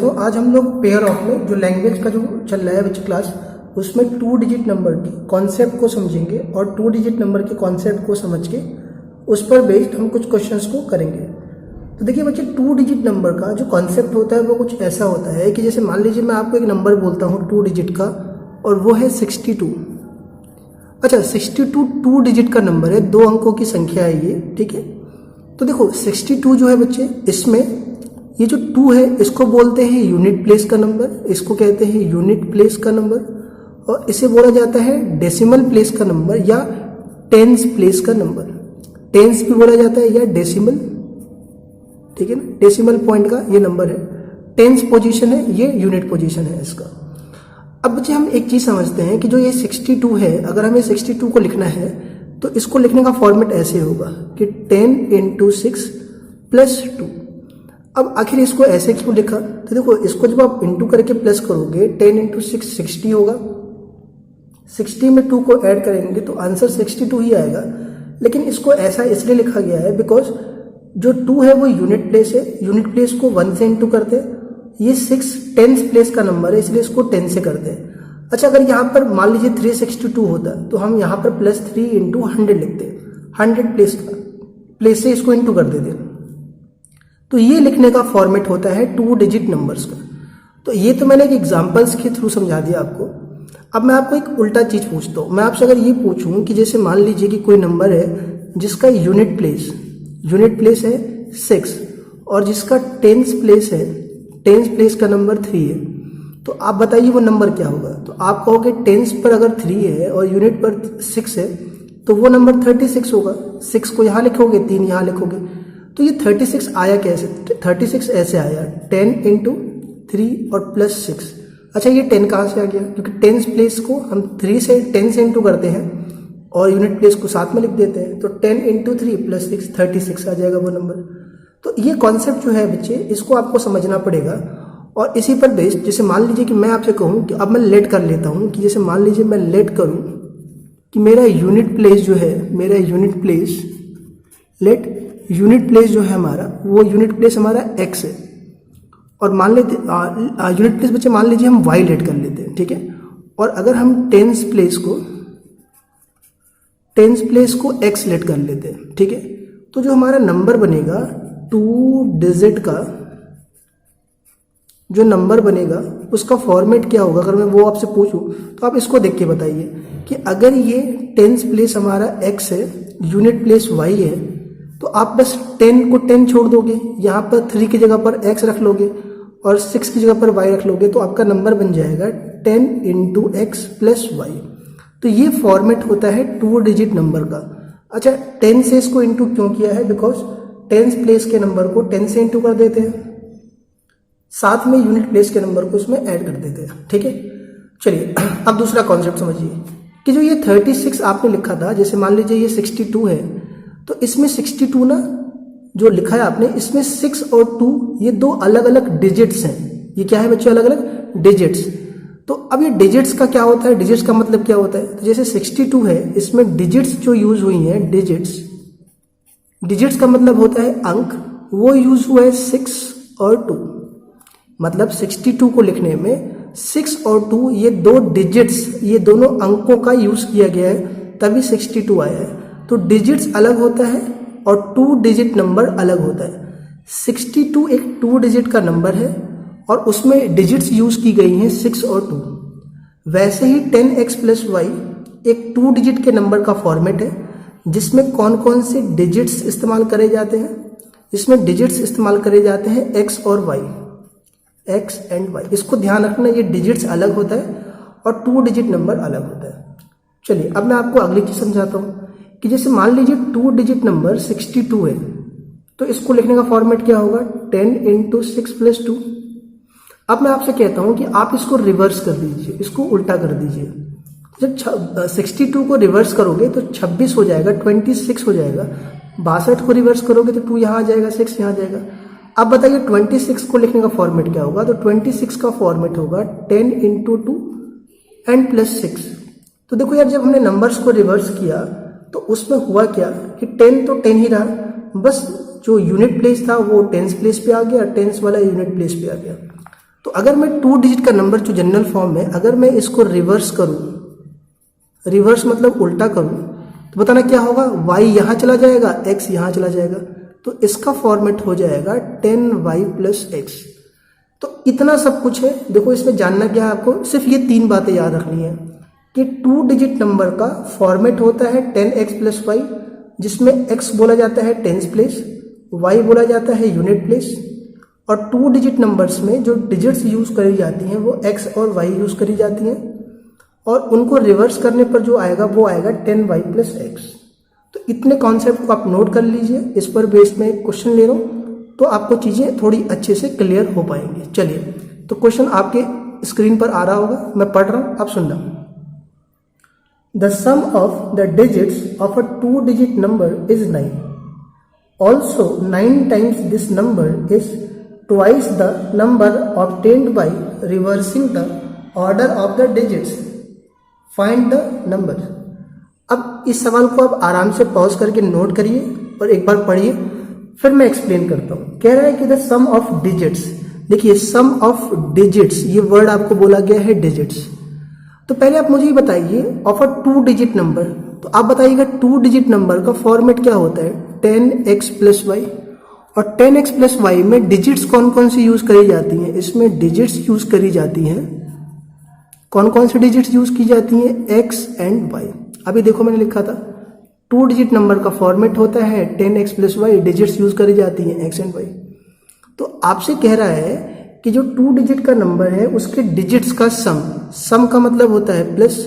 दोस्तों, आज हम लोग पेयर ऑफ में जो लैंग्वेज का जो चल रहा है बच्चे क्लास, उसमें 2 डिजिट नंबर की कॉन्सेप्ट को समझेंगे और 2 डिजिट नंबर के कॉन्सेप्ट को समझ के उस पर बेस्ड हम कुछ क्वेश्चंस को करेंगे। तो देखिए बच्चे, 2 डिजिट नंबर का जो कॉन्सेप्ट होता है वो कुछ ऐसा होता है कि जैसे मान लीजिए मैं आपको एक नंबर बोलता हूँ 2 डिजिट का और वो है 62। अच्छा, 62 2 डिजिट का नंबर है, 2 अंकों की संख्या है ये, ठीक है। तो देखो 62 जो है बच्चे, इसमें ये जो 2 है इसको बोलते हैं यूनिट प्लेस का नंबर, इसको कहते हैं यूनिट प्लेस का नंबर, और इसे बोला जाता है डेसिमल प्लेस का नंबर या टेंस प्लेस का नंबर। टेंस भी बोला जाता है या डेसिमल, ठीक है ना, डेसिमल पॉइंट का ये नंबर है। टेंस पोजीशन है, ये यूनिट पोजीशन है इसका। अब बच्चे हम एक चीज समझते हैं कि जो ये 62 है, अगर हमें 62 को लिखना है तो इसको लिखने का फॉर्मेट ऐसे होगा कि 10 × 6 + 2। अब आखिर इसको ऐसे क्यों लिखा? तो देखो, इसको जब आप इंटू करके प्लस करोगे 10 × 6 60 होगा, 60 में 2 को ऐड करेंगे तो आंसर 62 ही आएगा। लेकिन इसको ऐसा इसलिए लिखा गया है बिकॉज जो 2 है वो यूनिट प्लेस है, यूनिट प्लेस को 1 से इंटू करते हैं। ये 6 टेंस प्लेस का नंबर है, इसलिए इसको 10 से करते हैं। अच्छा, अगर यहाँ पर मान लीजिए 362 होता तो हम यहाँ पर +3 × 100 लिखते, 100 प्लेस से इसको इंटू कर देते। तो ये लिखने का फॉर्मेट होता है 2 डिजिट नंबर्स का। तो ये तो मैंने एक एग्जांपल्स के थ्रू समझा दिया आपको। अब मैं आपको एक उल्टा चीज पूछता हूँ। मैं आपसे अगर ये पूछूं कि जैसे मान लीजिए कि कोई नंबर है जिसका यूनिट प्लेस है 6 और जिसका टेंस प्लेस का नंबर 3 है, तो आप बताइए वो नंबर क्या होगा? तो आप कहोगे टेंस पर अगर 3 है और यूनिट पर 6 है तो वो नंबर 36 होगा। 6 को यहाँ लिखोगे, 3 यहाँ लिखोगे, तो ये 36 आया कैसे? 36 ऐसे आया 10 × 3 और +6। अच्छा, ये 10 कहाँ से आ गया? क्योंकि टेंस प्लेस को हम 3 से 10 से इंटू करते हैं और यूनिट प्लेस को साथ में लिख देते हैं, तो 10 × 3 + 6 36 आ जाएगा वो नंबर। तो ये कॉन्सेप्ट जो है बच्चे, इसको आपको समझना पड़ेगा। और इसी पर बेस्ड, जैसे मान लीजिए कि मैं आपसे कहूँ कि अब मैं लेट कर लेता हूँ कि जैसे मान लीजिए मैं लेट करूँ कि मेरा यूनिट प्लेस जो है, यूनिट प्लेस जो है हमारा, वो यूनिट प्लेस हमारा x है, और मान लेते यूनिट प्लेस बच्चे मान लीजिए हम y लेट कर लेते हैं, ठीक है। और अगर हम टेंस प्लेस को x लेट कर लेते हैं, ठीक है, तो जो हमारा नंबर बनेगा 2 डिजिट का जो नंबर बनेगा उसका फॉर्मेट क्या होगा? अगर मैं वो आपसे पूछूं तो आप इसको देख के बताइए कि अगर ये टेंस प्लेस हमारा x है, यूनिट प्लेस y है, तो आप बस 10 को 10 छोड़ दोगे, यहाँ पर 3 की जगह पर x रख लोगे और 6 की जगह पर y रख लोगे, तो आपका नंबर बन जाएगा 10 × x + y। तो ये फॉर्मेट होता है 2 डिजिट नंबर का। अच्छा, 10 से इसको इंटू क्यों किया है? बिकॉज टेंस प्लेस के नंबर को 10 से इंटू कर देते हैं, साथ में यूनिट प्लेस के नंबर को उसमें ऐड कर देते हैं, ठीक है। चलिए अब दूसरा कॉन्सेप्ट समझिए कि जो ये 36 आपने लिखा था, जैसे मान लीजिए ये 62 है, तो इसमें 62 ना जो लिखा है आपने, इसमें 6 और 2 ये 2 अलग अलग डिजिट्स हैं। ये क्या है बच्चे? अलग अलग डिजिट्स। तो अब ये डिजिट्स का क्या होता है? डिजिट्स का मतलब क्या होता है? तो जैसे 62 है, इसमें डिजिट्स जो यूज हुई हैं, डिजिट्स का मतलब होता है अंक, वो यूज हुआ है 6 और 2। मतलब 62 को लिखने में 6 और 2 ये 2 डिजिट्स, ये दोनों अंकों का यूज किया गया है, तभी 62 आया है। तो डिजिट्स अलग होता है और 2 डिजिट नंबर अलग होता है। 62 एक 2 डिजिट का नंबर है और उसमें डिजिट्स यूज की गई हैं 6 और 2। वैसे ही 10x + y एक 2 डिजिट के नंबर का फॉर्मेट है, जिसमें कौन कौन से डिजिट्स इस्तेमाल करे जाते हैं? इसमें डिजिट्स इस्तेमाल करे जाते हैं x और y, x एंड y। इसको ध्यान रखना, ये डिजिट्स अलग होता है और 2 डिजिट नंबर अलग होता है। चलिए अब मैं आपको अगली चीज समझाता हूँ कि जैसे मान लीजिए 2 डिजिट नंबर 62 है, तो इसको लिखने का फॉर्मेट क्या होगा? 10 × 6 + 2। अब मैं आपसे कहता हूं कि आप इसको रिवर्स कर दीजिए, इसको उल्टा कर दीजिए। जब 62 को रिवर्स करोगे तो 26 हो जाएगा, 26 हो जाएगा। 62 को रिवर्स करोगे तो 2 यहाँ आ जाएगा, 6 यहाँ आ जाएगा। अब बताइए 26 को लिखने का फॉर्मेट क्या होगा? तो 26 का फॉर्मेट होगा 10 × 2 एंड +6। तो देखो यार, जब हमने नंबर्स को रिवर्स किया तो उसमें हुआ क्या कि 10 तो 10 ही रहा, बस जो यूनिट प्लेस था वो टेंस प्लेस पे आ गया, टेंस वाला यूनिट प्लेस पे आ गया। तो अगर मैं 2 डिजिट का नंबर जो जनरल फॉर्म है, अगर मैं इसको रिवर्स करूं, रिवर्स मतलब उल्टा करूं, तो बताना क्या होगा, y यहां चला जाएगा, x यहां चला जाएगा, तो इसका फॉर्मेट हो जाएगा 10y प्लस एक्स। तो इतना सब कुछ है। देखो इसमें जानना क्या है आपको, सिर्फ ये 3 बातें याद रखनी है कि 2 डिजिट नंबर का फॉर्मेट होता है 10x प्लस वाई, जिसमें x बोला जाता है टेंस प्लेस, y बोला जाता है यूनिट प्लेस, और 2 डिजिट नंबर्स में जो डिजिट्स यूज करी जाती हैं वो x और y यूज करी जाती हैं, और उनको रिवर्स करने पर जो आएगा वो आएगा 10y प्लस एक्स। तो इतने कॉन्सेप्ट को आप नोट कर लीजिए, इस पर बेस्ड में एक क्वेश्चन ले रहा हूँ तो आपको चीज़ें थोड़ी अच्छे से क्लियर हो पाएंगे। चलिए, तो क्वेश्चन आपके स्क्रीन पर आ रहा होगा, मैं पढ़ रहा हूँ, आप सुनना। The sum of the digits of a 2 digit number is 9. Also 9 times this number is twice the number obtained by reversing the order of the digits. Find the number. अब इस सवाल को आप आराम से पॉज करके नोट करिए और एक बार पढ़िए, फिर मैं एक्सप्लेन करता हूं। कह रहा है कि द सम ऑफ डिजिट्स, देखिए सम ऑफ डिजिट्स, ये वर्ड आपको बोला गया है डिजिट्स। तो पहले आप मुझे ये बताइए ऑफ अ 2 डिजिट नंबर, तो आप बताइएगा 2 डिजिट नंबर का फॉर्मेट क्या होता है, 10x प्लस वाई, और 10x प्लस वाई में डिजिट्स कौन कौन सी यूज करी जाती हैं, इसमें डिजिट्स यूज करी जाती हैं, कौन कौन सी डिजिट्स यूज की जाती हैं, x एंड y। अभी देखो मैंने लिखा था 2 डिजिट नंबर का फॉर्मेट होता है 10x plus Y, digits use करी जाती हैं x एंड y। तो आपसे कह रहा है कि जो 2 डिजिट का नंबर है उसके डिजिट्स का सम का मतलब होता है प्लस,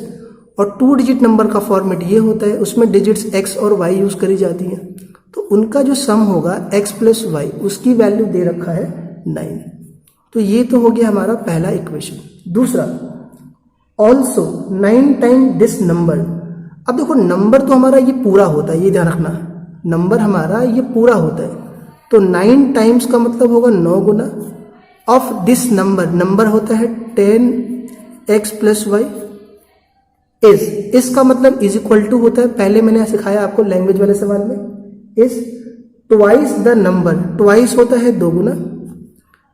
और 2 डिजिट नंबर का फॉर्मेट ये होता है, उसमें डिजिट्स x और y यूज करी जाती हैं, तो उनका जो सम होगा x प्लस वाई, उसकी वैल्यू दे रखा है 9। तो ये तो हो गया हमारा पहला इक्वेशन। दूसरा, ऑल्सो 9 टाइम दिस नंबर। अब देखो नंबर तो हमारा ये पूरा होता है, ये ध्यान रखना, नंबर हमारा ये पूरा होता है, तो 9 टाइम्स का मतलब होगा 9 गुना ऑफ दिस नंबर, नंबर होता है 10x प्लस वाई, इज, इसका मतलब इज इक्वल टू होता है, पहले मैंने सिखाया आपको लैंग्वेज वाले सवाल में, is twice the number, twice होता है 2 गुना,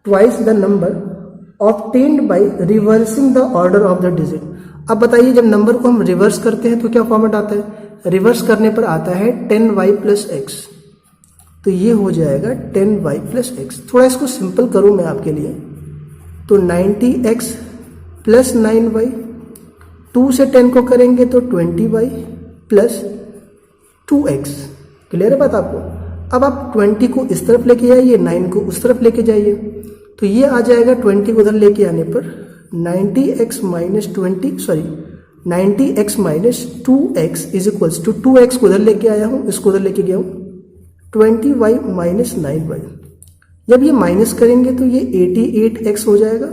twice the number obtained by reversing the order of the digit. अब बताइए जब नंबर को हम रिवर्स करते हैं तो क्या फॉर्मेट आता है, रिवर्स करने पर आता है 10y प्लस एक्स, तो ये हो जाएगा 10y प्लस एक्स। थोड़ा इसको सिंपल करूं मैं आपके लिए, तो 90x प्लस 9y, 2 से 10 को करेंगे तो 20y प्लस 2x। क्लियर है बात आपको? अब आप 20 को इस तरफ लेके जाइए, 9 को उस तरफ लेके जाइए, तो ये आ जाएगा 20 को उधर लेके आने पर 90x minus 2x is equals to 2x को उधर लेके आया हूँ, इसको उधर लेके गया हूँ, 20y माइनस 9y। जब ये माइनस करेंगे तो ये 88x हो जाएगा,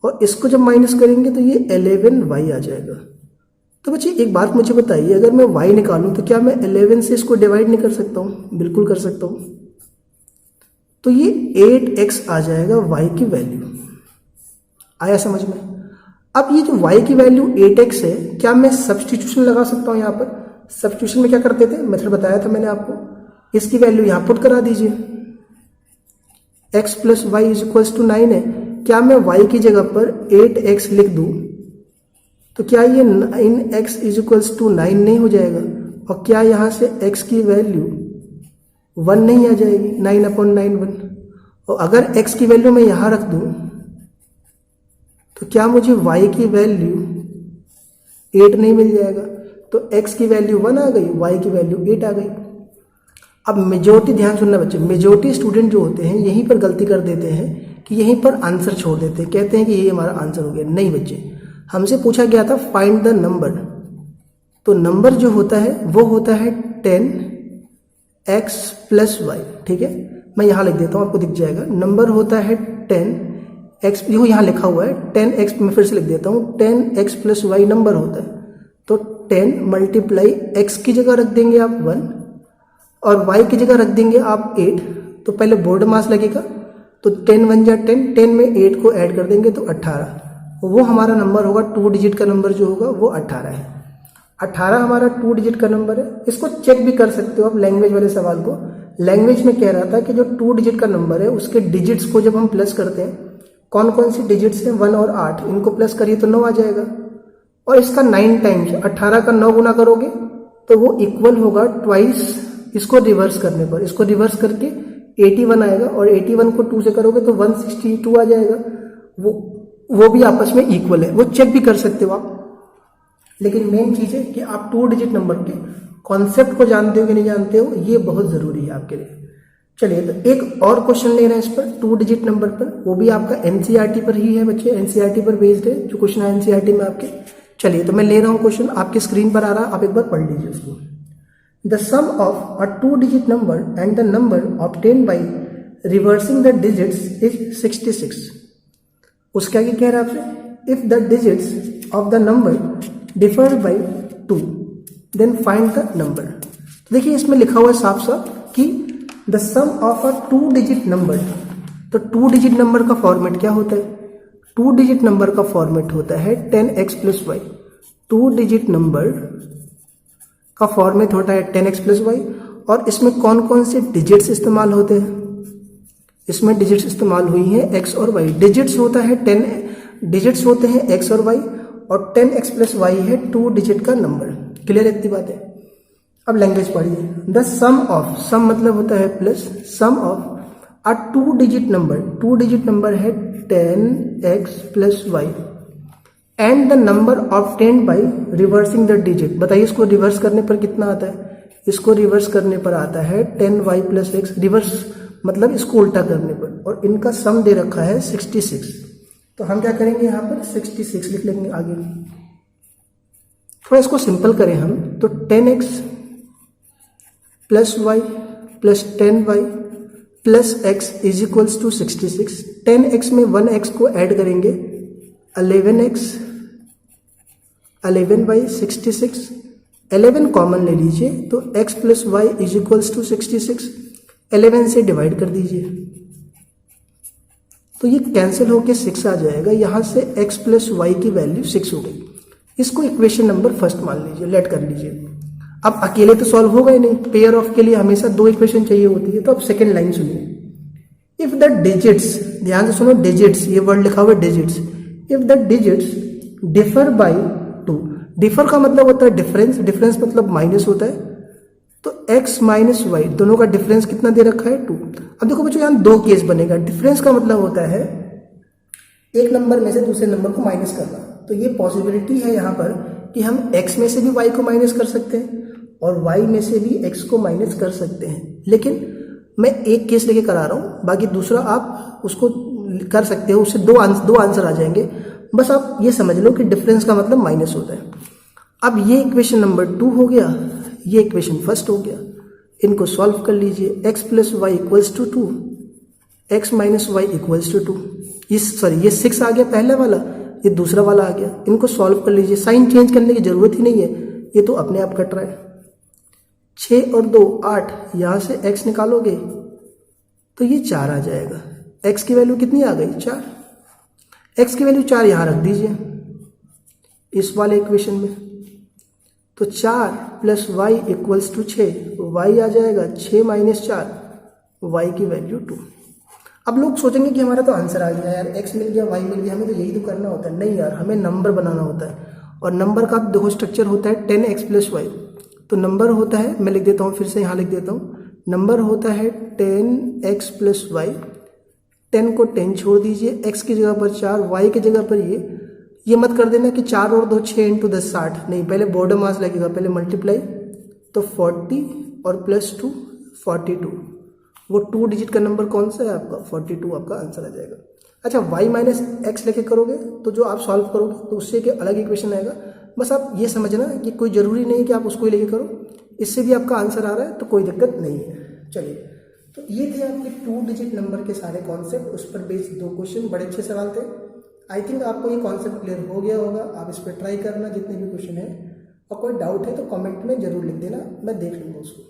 और इसको जब माइनस करेंगे तो ये 11y आ जाएगा। तो बच्चे एक बात मुझे बताइए, अगर मैं y निकालूं तो क्या मैं 11 से इसको डिवाइड नहीं कर सकता हूँ? बिल्कुल कर सकता हूँ। तो ये 8x आ जाएगा y की वैल्यू। आया समझ में? अब ये जो y की वैल्यू 8x है, क्या मैं सब्सटीट्यूशन लगा सकता हूँ? यहाँ पर सब्सटीट्यूशन में क्या करते थे, मेथड बताया था मैंने आपको, इसकी वैल्यू यहाँ पुट करा दीजिए, x plus Y is equal to 9 है, क्या मैं y की जगह पर 8x लिख दूं तो क्या ये 9x इज इक्वल टू 9 नहीं हो जाएगा? और क्या यहाँ से x की वैल्यू 1 नहीं आ जाएगी? 9/9 1। और अगर x की वैल्यू मैं यहाँ रख दूं तो क्या मुझे y की वैल्यू 8 नहीं मिल जाएगा? तो x की वैल्यू 1 आ गई, y की वैल्यू 8 आ गई। अब मेजोरिटी, ध्यान सुनना बच्चे, मेजोरिटी स्टूडेंट जो होते हैं यहीं पर गलती कर देते हैं कि यहीं पर आंसर छोड़ देते हैं, कहते हैं कि ये हमारा आंसर हो गया। नहीं बच्चे, हमसे पूछा गया था फाइंड द नंबर, तो नंबर जो होता है वो होता है 10x प्लस वाई। ठीक है, मैं यहाँ लिख देता हूँ, आपको दिख जाएगा। नंबर होता है 10x, देखो यहाँ लिखा हुआ है 10x, मैं फिर से लिख देता हूँ, 10x प्लस वाई नंबर होता है। तो 10 मल्टीप्लाई x की जगह रख देंगे आप 1 और y की जगह रख देंगे आप 8। तो पहले बोर्ड मास लगेगा, तो 10 1 जा 10, 10 में 8 को ऐड कर देंगे तो 18, वो हमारा नंबर होगा। 2 डिजिट का नंबर जो होगा वो 18 है। 18 हमारा 2 डिजिट का नंबर है। इसको चेक भी कर सकते हो आप लैंग्वेज वाले सवाल को। लैंग्वेज में कह रहा था कि जो 2 डिजिट का नंबर है उसके डिजिट्स को जब हम प्लस करते हैं, कौन कौन सी डिजिट्स हैं 1 और 8, इनको प्लस करिए तो 9 आ जाएगा। और इसका 9 टाइम्स 18 का 9 गुना करोगे तो वो इक्वल होगा ट्वाइस इसको रिवर्स करने पर, इसको रिवर्स करके 81 आएगा और 81 को 2 से करोगे तो 162 आ जाएगा। वो भी आपस में इक्वल है, वो चेक भी कर सकते हो आप। लेकिन मेन चीज है कि आप 2 डिजिट नंबर के कॉन्सेप्ट को जानते हो कि नहीं जानते हो, ये बहुत जरूरी है आपके लिए। चलिए तो एक और क्वेश्चन ले रहे हैं इस पर 2 डिजिट नंबर पर, वो भी आपका एनसीईआरटी पर ही है बच्चे, एनसीईआरटी पर बेस्ड है जो क्वेश्चन है एनसीईआरटी में आपके। चलिए तो मैं ले रहा हूं क्वेश्चन, आपके स्क्रीन पर आ रहा है, आप एक बार पढ़ लीजिए उसको। The sum of a 2 digit number and the number obtained by reversing the digits is 66। उसके आगे कह रहा है आपसे if the digits of the number differ by 2 then find the number. तो देखिए इसमें लिखा हुआ है साफ साफ कि the sum of a 2 digit number. तो 2 डिजिट नंबर का फॉर्मेट क्या होता है? 2 डिजिट नंबर का फॉर्मेट होता है 10x + y। 2 डिजिट नंबर का फॉर्मेट होता है 10x + y। और इसमें कौन कौन से डिजिट्स इस्तेमाल होते हैं? इसमें डिजिट्स इस्तेमाल हुई हैं x और y। डिजिट्स होता है 10 डिजिट्स होते हैं x और y, और 10x + y है 2 डिजिट का नंबर। क्लियर इतनी बात है? अब लैंग्वेज पढ़िए। द सम ऑफ, सम मतलब होता है plus, sum of a 2 digit number, 2 digit number है 10x + y and the number obtained by reversing the digit. बताइए इसको रिवर्स करने पर कितना आता है? इसको रिवर्स करने पर आता है 10y + x, रिवर्स मतलब इसको उल्टा करने पर, और इनका सम दे रखा है 66। तो हम क्या करेंगे यहाँ पर 66 लिख लेंगे आगे। थोड़ा इसको सिंपल करें हम तो 10x + y + 10y + x = 66। 10x में 1x को ऐड करेंगे 11x, 11y 66, 11 कॉमन ले लीजिए तो x + y = 66, 11 से डिवाइड कर दीजिए तो ये कैंसिल होके 6 आ जाएगा। यहां से x + y की वैल्यू 6 हो गई। इसको इक्वेशन नंबर फर्स्ट मान लीजिए, लेट कर लीजिए। अब अकेले तो सॉल्व होगा ही नहीं, पेयर ऑफ के लिए हमेशा 2 इक्वेशन चाहिए होती है। तो अब सेकेंड लाइन सुनिए। इफ द डिजिट्स, ध्यान से सुनो, डिजिट्स, ये वर्ड लिखा हुआ है digits. If the digits differ by 2, differ का मतलब होता है डिफरेंस, डिफरेंस मतलब माइनस होता है। तो x - y दोनों का डिफरेंस कितना दे रखा है 2। अब देखो बच्चों यहाँ 2 केस बनेगा। डिफरेंस का मतलब होता है एक नंबर में से दूसरे नंबर को माइनस करना। तो ये पॉसिबिलिटी है यहाँ पर कि हम x में से भी y को माइनस कर सकते हैं और y में से भी x को माइनस कर सकते हैं। लेकिन मैं एक केस लेके करा रहा हूँ, बाकी दूसरा आप उसको कर सकते हो, उससे दो आंसर आ जाएंगे। बस आप ये समझ लो कि डिफरेंस का मतलब माइनस होता है। अब ये इक्वेशन नंबर 2 हो गया, ये इक्वेशन फर्स्ट हो गया। इनको सॉल्व कर लीजिए। x + y = 2, x - y = 2। ये 6 आ गया पहले वाला, ये दूसरा वाला आ गया। इनको सॉल्व कर लीजिए, साइन चेंज करने की जरूरत ही नहीं है, ये तो अपने आप कट रहा है। 6 और 2 8, यहां से x निकालोगे तो ये 4 आ जाएगा। x की वैल्यू कितनी आ गई? 4। x की वैल्यू 4 यहां रख दीजिए इस वाले इक्वेशन में। तो 4 + y = 6, y आ जाएगा 6 - 4, y की वैल्यू 2। अब लोग सोचेंगे कि हमारा तो आंसर आ गया यार, x मिल गया, y मिल गया, हमें तो यही तो करना होता है। नहीं यार, हमें नंबर बनाना होता है, और नंबर का देखो स्ट्रक्चर होता है 10x + y। तो नंबर होता है, मैं लिख देता हूँ, फिर से यहाँ लिख देता हूँ, नंबर होता है 10x + y। 10 को 10 छोड़ दीजिए, x की जगह पर 4, y की जगह पर ये मत कर देना कि 4 और 2 6 × 10 60, नहीं, पहले बॉर्डर मास लगेगा, पहले मल्टीप्लाई। तो 40 और +2 42, वो 2 डिजिट का नंबर कौन सा है आपका? 42 आपका आंसर आ जाएगा। अच्छा, y - x लेके करोगे तो जो आप सॉल्व करोगे तो उससे एक अलग इक्वेशन आएगा। बस आप ये समझना कि कोई ज़रूरी नहीं है कि आप उसको ही लेके करो, इससे भी आपका आंसर आ रहा है तो कोई दिक्कत नहीं है। चलिए, तो ये थे आपके 2 डिजिट नंबर के सारे कॉन्सेप्ट, उस पर बेस्ड 2 क्वेश्चन, बड़े अच्छे सवाल थे। आई थिंक आपको ये कॉन्सेप्ट क्लियर हो गया होगा। आप इस पर ट्राई करना जितने भी क्वेश्चन है, और कोई डाउट है तो कमेंट में जरूर लिख देना, मैं देख लूँगा उसको।